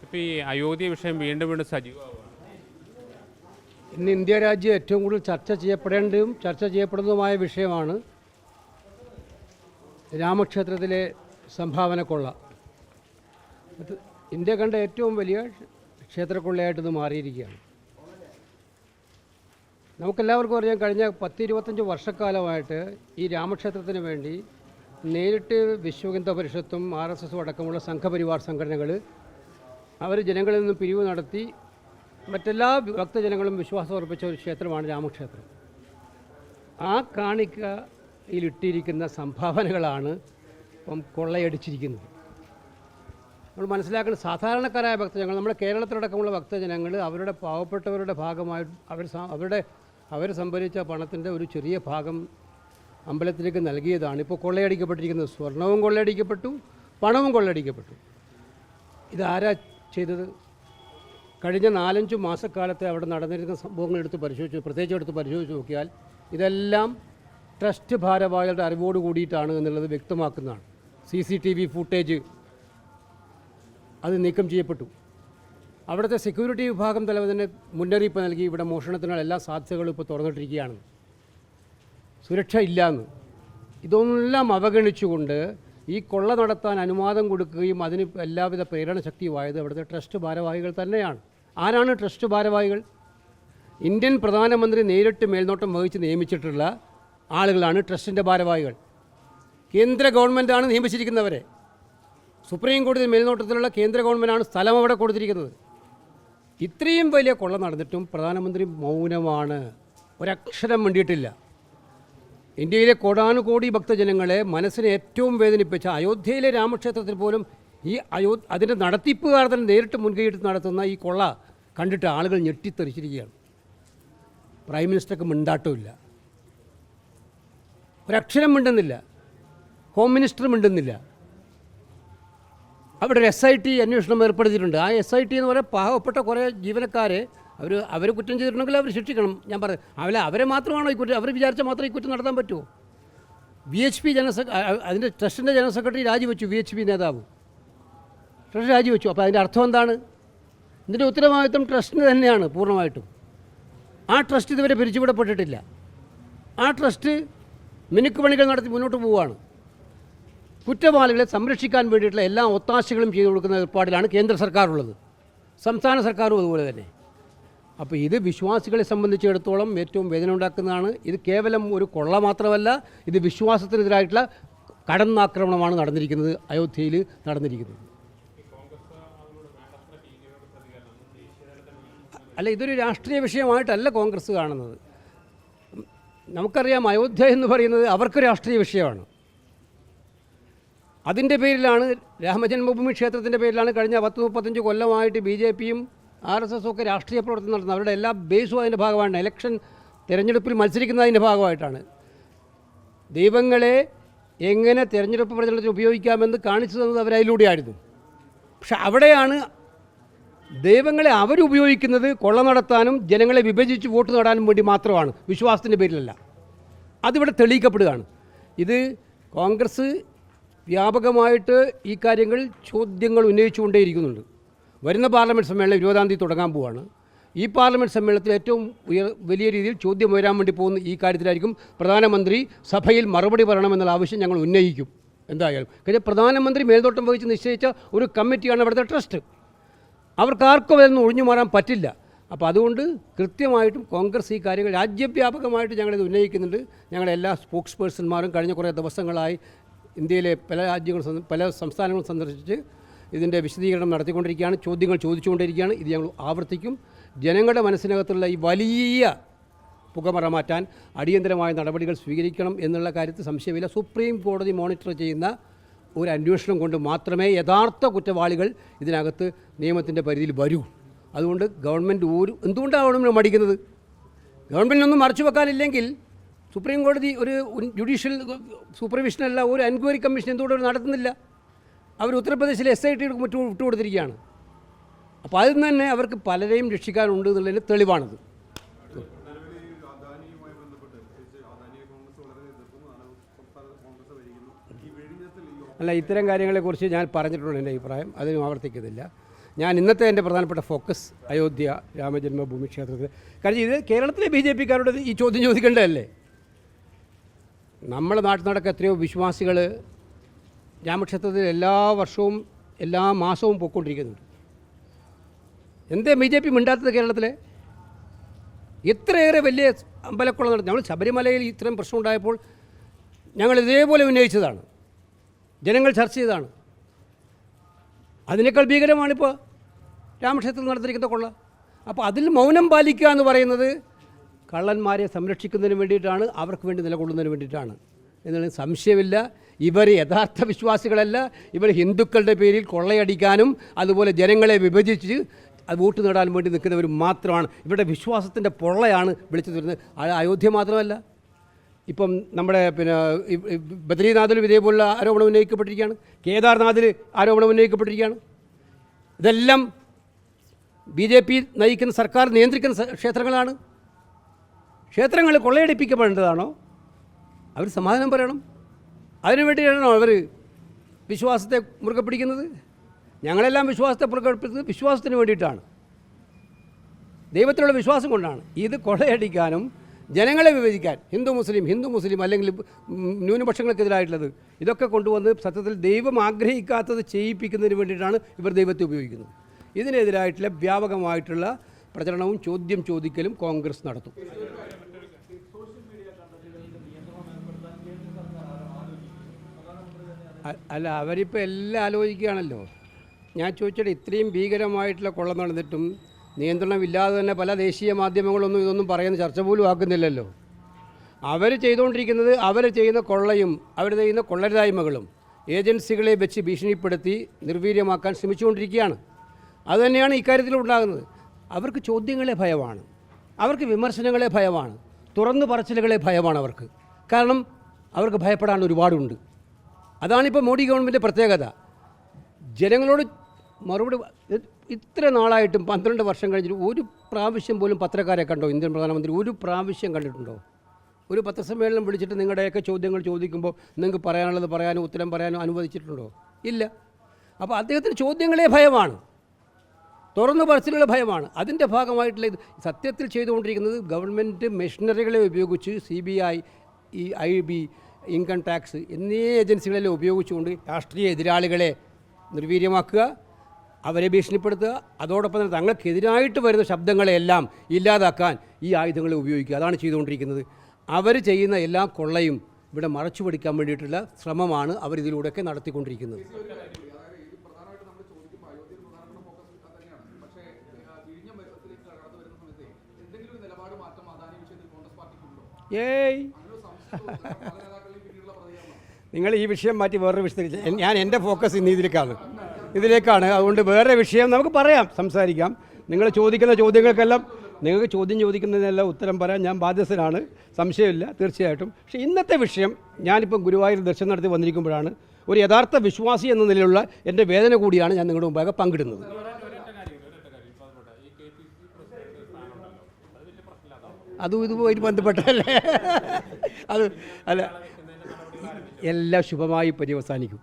ഇപ്പോൾ ഈ അയോധ്യ വിഷയം വീണ്ടും വീണ്ടും സജീവമാവുകയാണ്. ഇന്ന് ഇന്ത്യ രാജ്യം ഏറ്റവും കൂടുതൽ ചർച്ച ചെയ്യപ്പെടേണ്ടതും ചർച്ച ചെയ്യപ്പെടുന്നതുമായ വിഷയമാണ് രാമക്ഷേത്രത്തിലെ സംഭാവന കൊള്ള. ഇന്ത്യ കണ്ട ഏറ്റവും വലിയ ക്ഷേത്രക്കൊള്ളയായിട്ടിത് മാറിയിരിക്കുകയാണ്. നമുക്കെല്ലാവർക്കും അറിയാം, കഴിഞ്ഞ 10-25 വർഷക്കാലമായിട്ട് ഈ രാമക്ഷേത്രത്തിന് വേണ്ടി നേരിട്ട് വിശ്വഹിന്ദു പരിഷത്തും RSS അടക്കമുള്ള സംഘപരിവാർ സംഘടനകൾ അവർ ജനങ്ങളിൽ നിന്ന് പിരിവ് നടത്തി മറ്റെല്ലാ ഭക്തജനങ്ങളും വിശ്വാസം ഉറപ്പിച്ച ഒരു ക്ഷേത്രമാണ് രാമക്ഷേത്രം. ആ കാണിക്കയിലിട്ടിരിക്കുന്ന സംഭാവനകളാണ് ഇപ്പം കൊള്ളയടിച്ചിരിക്കുന്നത്. നമ്മൾ മനസ്സിലാക്കുന്ന സാധാരണക്കാരായ ഭക്തജനങ്ങൾ, നമ്മുടെ കേരളത്തിലടക്കമുള്ള ഭക്തജനങ്ങൾ അവരുടെ പാവപ്പെട്ടവരുടെ ഭാഗമായി അവർ സംഭരിച്ച പണത്തിൻ്റെ ഒരു ചെറിയ ഭാഗം അമ്പലത്തിലേക്ക് നൽകിയതാണ് ഇപ്പോൾ കൊള്ളയടിക്കപ്പെട്ടിരിക്കുന്നത്. സ്വർണവും കൊള്ളയടിക്കപ്പെട്ടു, പണവും കൊള്ളയടിക്കപ്പെട്ടു. ഇതാരാ ചെയ്തത്? കഴിഞ്ഞ 4-5 മാസക്കാലത്തെ അവിടെ നടന്നിരുന്ന സംഭവങ്ങൾ പ്രത്യേകിച്ച് എടുത്ത് പരിശോധിച്ച് നോക്കിയാൽ ഇതെല്ലാം ട്രസ്റ്റ് ഭാരവാഹികളുടെ അറിവോട് കൂടിയിട്ടാണ് എന്നുള്ളത് വ്യക്തമാക്കുന്നതാണ്. CCTV ഫുട്ടേജ് അത് നീക്കം ചെയ്യപ്പെട്ടു. അവിടുത്തെ സെക്യൂരിറ്റി വിഭാഗം തലവനെ മുന്നറിയിപ്പ് നൽകി ഇവിടെ മോഷണത്തിനുള്ള എല്ലാ സാധ്യതകളും ഇപ്പോൾ തുറന്നിട്ടിരിക്കുകയാണ്, സുരക്ഷ ഇല്ലയെന്ന്. ഇതൊന്നെല്ലാം അവഗണിച്ചുകൊണ്ട് ഈ കൊള്ള നടത്താൻ അനുവാദം കൊടുക്കുകയും അതിന് എല്ലാവിധ പ്രേരണ ശക്തിയുമായത് അവിടുത്തെ ട്രസ്റ്റ് ഭാരവാഹികൾ തന്നെയാണ്. ആരാണ് ട്രസ്റ്റ് ഭാരവാഹികൾ? ഇന്ത്യൻ പ്രധാനമന്ത്രി നേരിട്ട് മേൽനോട്ടം വഹിച്ച് നിയമിച്ചിട്ടുള്ള ആളുകളാണ് ട്രസ്റ്റിൻ്റെ ഭാരവാഹികൾ. കേന്ദ്ര ഗവൺമെൻറ്റാണ് നിയമിച്ചിരിക്കുന്നവരെ. സുപ്രീം കോടതി മേൽനോട്ടത്തിലുള്ള കേന്ദ്ര ഗവൺമെൻറ്റാണ് സ്ഥലം അവിടെ കൊടുത്തിരിക്കുന്നത്. ഇത്രയും വലിയ കൊള്ള നടന്നിട്ടും പ്രധാനമന്ത്രി മൗനമാണ്, ഒരക്ഷരം വേണ്ടിയിട്ടില്ല. ഇന്ത്യയിലെ കോടാനുകോടി ഭക്തജനങ്ങളെ മനസ്സിനെ ഏറ്റവും വേദനിപ്പിച്ച അയോധ്യയിലെ രാമക്ഷേത്രത്തിൽ പോലും അതിൻ്റെ നടത്തിപ്പുകാർ തന്നെ നേരിട്ട് മുൻകൈയിട്ട് നടത്തുന്ന ഈ കൊള്ള കണ്ടിട്ട് ആളുകൾ ഞെട്ടിത്തെറിച്ചിരിക്കുകയാണ്. പ്രൈം മിനിസ്റ്റർക്ക് മിണ്ടാട്ടമില്ല, ഒരക്ഷരം മിണ്ടുന്നില്ല, ഹോം മിനിസ്റ്റർ മിണ്ടുന്നില്ല. അവിടെ ഒരു SIT അന്വേഷണം ഏർപ്പെടുത്തിയിട്ടുണ്ട്. ആ SIT എന്ന് പറയുന്ന പാവപ്പെട്ട കുറേ ജീവനക്കാരെ അവർ കുറ്റം ചെയ്തിട്ടുണ്ടെങ്കിൽ അവർ ശിക്ഷിക്കണം. ഞാൻ പറഞ്ഞു, അവരെ മാത്രമാണോ ഈ കുറ്റം? അവർ വിചാരിച്ചാൽ മാത്രമേ ഈ കുറ്റം നടത്താൻ പറ്റുമോ? VHP അതിൻ്റെ ട്രസ്റ്റിൻ്റെ ജനറൽ സെക്രട്ടറി രാജിവെച്ചു. VHP നേതാവ് ട്രസ്റ്റ് രാജിവെച്ചു. അപ്പോൾ അതിൻ്റെ അർത്ഥം എന്താണ്? ഇതിൻ്റെ ഉത്തരവാദിത്വം ട്രസ്റ്റിന് തന്നെയാണ് പൂർണ്ണമായിട്ടും. ആ ട്രസ്റ്റ് ഇതുവരെ പിരിച്ചുവിടപ്പെട്ടിട്ടില്ല. ആ ട്രസ്റ്റ് മിനുക്കുപണികൾ നടത്തി മുന്നോട്ട് പോവുകയാണ്. കുറ്റവാളികളെ സംരക്ഷിക്കാൻ വേണ്ടിയിട്ടുള്ള എല്ലാ ഒത്താശകളും ചെയ്തു കൊടുക്കുന്ന ഏർപ്പാടിലാണ് കേന്ദ്ര സർക്കാരുള്ളത്, സംസ്ഥാന സർക്കാരും അതുപോലെ തന്നെ. അപ്പോൾ ഇത് വിശ്വാസികളെ സംബന്ധിച്ചിടത്തോളം ഏറ്റവും വേദന ഉണ്ടാക്കുന്നതാണ്. ഇത് കേവലം ഒരു കൊള്ള മാത്രമല്ല, ഇത് വിശ്വാസത്തിനെതിരായിട്ടുള്ള കടന്നാക്രമണമാണ് നടന്നിരിക്കുന്നത്, അയോധ്യയിൽ നടന്നിരിക്കുന്നത്. അല്ല, ഇതൊരു രാഷ്ട്രീയ വിഷയമായിട്ടല്ല കോൺഗ്രസ് കാണുന്നത്. നമുക്കറിയാം, അയോധ്യ എന്ന് പറയുന്നത് അവർക്ക് രാഷ്ട്രീയ വിഷയമാണ്. അതിൻ്റെ പേരിലാണ്, രാമജന്മഭൂമി ക്ഷേത്രത്തിൻ്റെ പേരിലാണ് കഴിഞ്ഞ 10-35 കൊല്ലമായിട്ട് BJPയും RSS ഒക്കെ രാഷ്ട്രീയ പ്രവർത്തനം നടത്തുന്നത്. അവരുടെ എല്ലാ ബേസും അതിൻ്റെ ഭാഗമാണ്. ഇലക്ഷൻ തിരഞ്ഞെടുപ്പിൽ മത്സരിക്കുന്നതിൻ്റെ ഭാഗമായിട്ടാണ്. ദൈവങ്ങളെ എങ്ങനെ തിരഞ്ഞെടുപ്പ് പ്രചരണത്തിൽ ഉപയോഗിക്കാമെന്ന് കാണിച്ചു തന്നത് അവരതിലൂടെയായിരുന്നു. പക്ഷെ അവിടെയാണ് ദൈവങ്ങളെ അവരുപയോഗിക്കുന്നത് കൊള്ള നടത്താനും ജനങ്ങളെ വിഭജിച്ച് വോട്ട് നേടാനും വേണ്ടി മാത്രമാണ്, വിശ്വാസത്തിൻ്റെ പേരിലല്ല. അതിവിടെ തെളിയിക്കപ്പെടുകയാണ്. ഇത് കോൺഗ്രസ് വ്യാപകമായിട്ട് ഈ കാര്യങ്ങൾ ചോദ്യങ്ങൾ ഉന്നയിച്ചുകൊണ്ടേയിരിക്കുന്നുണ്ട്. വരുന്ന പാർലമെൻറ്റ് സമ്മേളനം 20-ാം തീയതി തുടങ്ങാൻ പോവുകയാണ്. ഈ പാർലമെൻറ്റ് സമ്മേളനത്തിൽ ഏറ്റവും വലിയ രീതിയിൽ ചോദ്യം ഉയരാൻ വേണ്ടി പോകുന്ന ഈ കാര്യത്തിലായിരിക്കും. പ്രധാനമന്ത്രി സഭയിൽ മറുപടി പറയണമെന്നുള്ള ആവശ്യം ഞങ്ങൾ ഉന്നയിക്കും എന്തായാലും. കാര്യം പ്രധാനമന്ത്രി മേൽനോട്ടം വഹിച്ച് നിശ്ചയിച്ച ഒരു കമ്മിറ്റിയാണ് അവിടുത്തെ ട്രസ്റ്റ്. അവർക്കാർക്കും അതൊന്നും ഒഴിഞ്ഞു മാറാൻ പറ്റില്ല. അപ്പോൾ അതുകൊണ്ട് കൃത്യമായിട്ടും കോൺഗ്രസ് ഈ കാര്യങ്ങൾ രാജ്യവ്യാപകമായിട്ട് ഞങ്ങളിത് ഉന്നയിക്കുന്നുണ്ട്. ഞങ്ങളെല്ലാ സ്പോക്സ് പേഴ്സൺമാരും കഴിഞ്ഞ കുറേ ദിവസങ്ങളായി ഇന്ത്യയിലെ പല രാജ്യങ്ങളും പല സംസ്ഥാനങ്ങളും സന്ദർശിച്ച് ഇതിൻ്റെ വിശദീകരണം നടത്തിക്കൊണ്ടിരിക്കുകയാണ്, ചോദ്യങ്ങൾ ചോദിച്ചുകൊണ്ടിരിക്കുകയാണ്. ഇത് ഞങ്ങൾ ആവർത്തിക്കും. ജനങ്ങളുടെ മനസ്സിനകത്തുള്ള ഈ വലിയ പുകമറ മാറ്റാൻ അടിയന്തരമായ നടപടികൾ സ്വീകരിക്കണം എന്നുള്ള കാര്യത്തിൽ സംശയമില്ല. സുപ്രീം കോടതി മോണിറ്റർ ചെയ്യുന്ന ഒരു അന്വേഷണം കൊണ്ട് മാത്രമേ യഥാർത്ഥ കുറ്റവാളികൾ ഇതിനകത്ത് നിയമത്തിൻ്റെ പരിധിയിൽ വരൂ. അതുകൊണ്ട് ഗവൺമെൻറ് എന്തുകൊണ്ടാണ് മടിക്കുന്നത്? ഗവൺമെൻറ്റിനൊന്നും മറച്ചു വെക്കാനില്ലെങ്കിൽ സുപ്രീം കോടതി ഒരു ജുഡീഷ്യൽ സൂപ്പർവിഷനല്ല, ഒരു എൻക്വയറി കമ്മീഷൻ എന്തുകൊണ്ട് നടത്തുന്നില്ല? അവർ ഉത്തർപ്രദേശിലെ SIT വിട്ടുകൊടുത്തിരിക്കുകയാണ്. അപ്പോൾ അതിൽ നിന്ന് തന്നെ അവർക്ക് പലരെയും രക്ഷിക്കാനുണ്ട് എന്നുള്ളതിന് തെളിവാണത്. അല്ല, ഇത്തരം കാര്യങ്ങളെക്കുറിച്ച് ഞാൻ പറഞ്ഞിട്ടുണ്ട് എൻ്റെ അഭിപ്രായം, അതിനും ആവർത്തിക്കുന്നില്ല. ഞാൻ ഇന്നത്തെ എൻ്റെ പ്രധാനപ്പെട്ട ഫോക്കസ് അയോധ്യ രാമജന്മഭൂമി ക്ഷേത്രത്തിൽ. കാരണം ഇത് കേരളത്തിലെ BJP-ക്കാരോട് ഈ ചോദ്യം ചോദിക്കേണ്ടതല്ലേ? നമ്മുടെ നാട്ടിൽ നടക്കുക എത്രയോ വിശ്വാസികൾ രാമക്ഷേത്രത്തിൽ എല്ലാ വർഷവും എല്ലാ മാസവും പോയിക്കൊണ്ടിരിക്കുന്നുണ്ട്. എന്തേ BJP മിണ്ടാത്തത് കേരളത്തിലെ? ഇത്രയേറെ വലിയ അമ്പലക്കുളം നടത്തി. നമ്മൾ ശബരിമലയിൽ ഇത്രയും പ്രശ്നം ഉണ്ടായപ്പോൾ ഞങ്ങൾ ഇതേപോലെ ഉന്നയിച്ചതാണ്, ജനങ്ങൾ ചർച്ച ചെയ്തതാണ്. അതിനേക്കാൾ ഭീകരമാണിപ്പോൾ രാമക്ഷേത്രത്തിൽ നടത്തിയിരിക്കുന്ന കൊള്ള. അപ്പോൾ അതിൽ മൗനം പാലിക്കുക എന്ന് പറയുന്നത് കള്ളന്മാരെ സംരക്ഷിക്കുന്നതിന് വേണ്ടിയിട്ടാണ്, അവർക്ക് വേണ്ടി നിലകൊള്ളുന്നതിന് വേണ്ടിയിട്ടാണ് എന്നതിന് സംശയമില്ല. ഇവർ യഥാർത്ഥ വിശ്വാസികളല്ല. ഇവർ ഹിന്ദുക്കളുടെ പേരിൽ കൊള്ളയടിക്കാനും അതുപോലെ ജനങ്ങളെ വിഭജിച്ച് അത് വോട്ട് നേടാൻ വേണ്ടി നിൽക്കുന്നവർ മാത്രമാണ്. ഇവരുടെ വിശ്വാസത്തിൻ്റെ പൊള്ളയാണ് വിളിച്ചു തരുന്നത്. അയോധ്യ മാത്രമല്ല, ഇപ്പം നമ്മുടെ ബദ്രീനാഥിലും ഇതേപോലുള്ള ആരോപണം ഉന്നയിക്കപ്പെട്ടിരിക്കുകയാണ്. കേദാർനാഥിൽ ആരോപണം ഉന്നയിക്കപ്പെട്ടിരിക്കുകയാണ്. ഇതെല്ലാം BJP നയിക്കുന്ന സർക്കാർ നിയന്ത്രിക്കുന്ന ക്ഷേത്രങ്ങളാണ്. ക്ഷേത്രങ്ങൾ കൊള്ളയടിപ്പിക്കപ്പെടേണ്ടതാണോ? അവർ സമാധാനം പറയണം. അതിനു വേണ്ടിയാണോ അവർ വിശ്വാസത്തെ മുറുകെ പിടിക്കുന്നത്? ഞങ്ങളെല്ലാം വിശ്വാസത്തെ മുറുകെ പിടിക്കുന്നത് വിശ്വാസത്തിന് വേണ്ടിയിട്ടാണ്, ദൈവത്തിലുള്ള വിശ്വാസം കൊണ്ടാണ്. ഇത് കൊള്ളയടിക്കാനും ജനങ്ങളെ വിഭജിക്കാൻ ഹിന്ദു മുസ്ലിം അല്ലെങ്കിൽ ന്യൂനപക്ഷങ്ങൾക്കെതിരായിട്ടുള്ളത് ഇതൊക്കെ കൊണ്ടുവന്ന് സത്യത്തിൽ ദൈവം ആഗ്രഹിക്കാത്തത് ചെയ്യിപ്പിക്കുന്നതിന് വേണ്ടിയിട്ടാണ് ഇവർ ദൈവത്തെ ഉപയോഗിക്കുന്നത്. ഇതിനെതിരായിട്ടുള്ള വ്യാപകമായിട്ടുള്ള പ്രചരണവും ചോദ്യം ചോദിക്കലും കോൺഗ്രസ് നടത്തും. അല്ല, അവരിപ്പോൾ എല്ലാം ആലോചിക്കുകയാണല്ലോ. ഞാൻ ചോദിച്ചിട്ട് ഇത്രയും ഭീകരമായിട്ടുള്ള കൊള്ള നടന്നിട്ടും നിയന്ത്രണമില്ലാതെ തന്നെ പല ദേശീയ മാധ്യമങ്ങളൊന്നും ഇതൊന്നും പറയുന്ന ചർച്ച പോലും ആക്കുന്നില്ലല്ലോ. അവർ ചെയ്തുകൊണ്ടിരിക്കുന്നത് അവർ ചെയ്യുന്ന കൊള്ളയും അവർ ചെയ്യുന്ന കൊള്ളരുതായ്മകളും ഏജൻസികളെ വെച്ച് ഭീഷണിപ്പെടുത്തി നിർവീര്യമാക്കാൻ ശ്രമിച്ചുകൊണ്ടിരിക്കുകയാണ്. അതുതന്നെയാണ് ഇക്കാര്യത്തിൽ ഉണ്ടാകുന്നത്. അവർക്ക് ചോദ്യങ്ങളെ ഭയമാണ്, അവർക്ക് വിമർശനങ്ങളെ ഭയമാണ്, തുറന്നു പറച്ചിലുകളെ ഭയമാണ് അവർക്ക്. കാരണം അവർക്ക് ഭയപ്പെടാൻ ഒരുപാടുണ്ട്. അതാണിപ്പോൾ മോഡി ഗവൺമെൻറ്റിൻ്റെ പ്രത്യേകത. ജനങ്ങളോട് മറുപടി ഇത്ര നാളായിട്ടും 12 വർഷം കഴിഞ്ഞിട്ട് ഒരു പ്രാവശ്യം പോലും പത്രക്കാരെ കണ്ടോ? ഇന്ത്യൻ പ്രധാനമന്ത്രി ഒരു പ്രാവശ്യം കണ്ടിട്ടുണ്ടോ? ഒരു പത്രസമ്മേളനം വിളിച്ചിട്ട് നിങ്ങളുടെയൊക്കെ ചോദ്യങ്ങൾ ചോദിക്കുമ്പോൾ നിങ്ങൾക്ക് പറയാനുള്ളത് പറയാനോ ഉത്തരം പറയാനോ അനുവദിച്ചിട്ടുണ്ടോ? ഇല്ല. അപ്പോൾ അദ്ദേഹത്തിന് ചോദ്യങ്ങളെ ഭയമാണ്, തുറന്നു പറച്ചിലുള്ള ഭയമാണ്. അതിൻ്റെ ഭാഗമായിട്ടുള്ള ഇത് സത്യത്തിൽ ചെയ്തുകൊണ്ടിരിക്കുന്നത് ഗവൺമെൻറ് മെഷീനറികളെ ഉപയോഗിച്ച് CBI, IB, ഇൻകം ടാക്സ് എന്നീ ഏജൻസികളെല്ലാം ഉപയോഗിച്ചുകൊണ്ട് രാഷ്ട്രീയ എതിരാളികളെ നിർവീര്യമാക്കുക, അവരെ ഭീഷണിപ്പെടുത്തുക, അതോടൊപ്പം തന്നെ തങ്ങൾക്കെതിരായിട്ട് വരുന്ന ശബ്ദങ്ങളെയെല്ലാം ഇല്ലാതാക്കാൻ ഈ ആയുധങ്ങളെ ഉപയോഗിക്കുക. അതാണ് ചെയ്തുകൊണ്ടിരിക്കുന്നത്. അവർ ചെയ്യുന്ന എല്ലാ കൊള്ളയും ഇവിടെ മറച്ചു പിടിക്കാൻ വേണ്ടിയിട്ടുള്ള ശ്രമമാണ് അവരിതിലൂടെയൊക്കെ നടത്തിക്കൊണ്ടിരിക്കുന്നത്. ഏയ് നിങ്ങൾ ഈ വിഷയം മാറ്റി വേറൊരു വിഷയത്തിലേക്ക്, ഞാൻ എൻ്റെ ഫോക്കസ് ഇന്ന് ഇതിലേക്കാണ്. അതുകൊണ്ട് വേറെ വിഷയം നമുക്ക് പറയാം, സംസാരിക്കാം. നിങ്ങൾ ചോദിക്കുന്ന ചോദ്യങ്ങൾക്കെല്ലാം, നിങ്ങൾക്ക് ചോദ്യം ചോദിക്കുന്നതിനെല്ലാം ഉത്തരം പറയാൻ ഞാൻ ബാധ്യസ്ഥനാണ്, സംശയമില്ല, തീർച്ചയായിട്ടും. പക്ഷേ ഇന്നത്തെ വിഷയം, ഞാനിപ്പം ഗുരുവായൂർ ദർശനം നടത്തി വന്നിരിക്കുമ്പോഴാണ് ഒരു യഥാർത്ഥ വിശ്വാസി എന്ന നിലയിലുള്ള എൻ്റെ വേദന കൂടിയാണ് ഞാൻ നിങ്ങളുടെ മുമ്പാകെ പങ്കിടുന്നത്. അതും ഇതുമായി ബന്ധപ്പെട്ടല്ലേ? അത് അല്ല, എല്ലാം ശുഭമായി പര്യവസാനിക്കും.